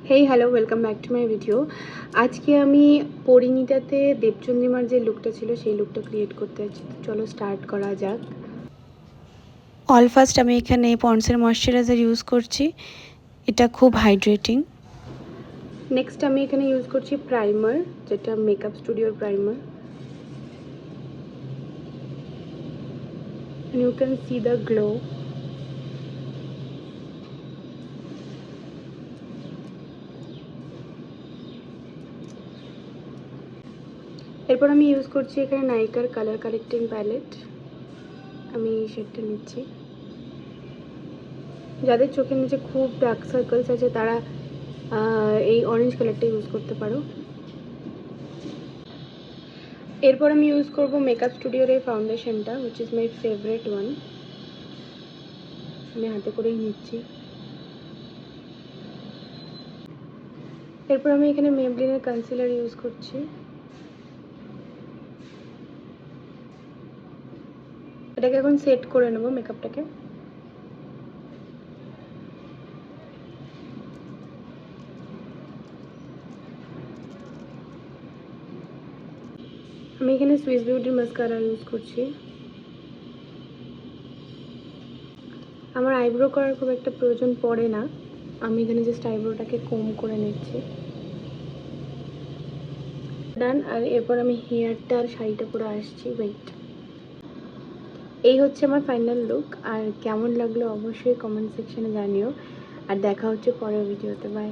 Hey hello, welcome back to my video. আজকে আমি পরিণীতাতে দেবচন্দ্রিমার যে লুকটা ছিল সেই লুকটা ক্রিয়েট করতে যাচ্ছি। চলো স্টার্ট করা যাক। অল ফার্স্ট আমি এখানে পন্ডসের ময়শ্চারাইজার ইউজ করছি। এটা খুব হাইড্রেটিং। নেক্সট আমি এখানে ইউজ করছি প্রাইমার, যেটা মেকআপ স্টুডিওর primer. You can see the glow. এরপর আমি ইউজ করছি এখানে নাইকার কালার কারেক্টিং প্যালেট। আমি এই শেডটা নিচ্ছি। যাদের চোখের নিচে খুব ডার্ক সার্কেলস আছে তারা এই অরেঞ্জ কালারটা ইউজ করতে পারো। এরপর আমি ইউজ করব মেকআপ স্টুডিওর এই ফাউন্ডেশনটা, which is my favourite one. আমি হাতে করেই নিচ্ছি। এরপর আমি এখানে মেবলিনের কনসিলার ইউজ করছি। এটাকে এখন সেট করে নেব মেকআপটাকে। আমি এখানে সুইস বিউটির মাস্কারা ইউজ করছি। আমার আইব্রো করার খুব একটা প্রয়োজন পড়ে না, আমি এখানে জাস্ট আইব্রোটাকে কোম করে নিচ্ছি। ডান। আর এরপর আমি হেয়ারটা আর শাড়িটা পরে আসছি। ওয়েট, এই হচ্ছে আমার ফাইনাল লুক। আর কেমন লাগলো অবশ্যই কমেন্ট সেকশনে জানিও। আর দেখা হচ্ছে পরের ভিডিওতে। বাই।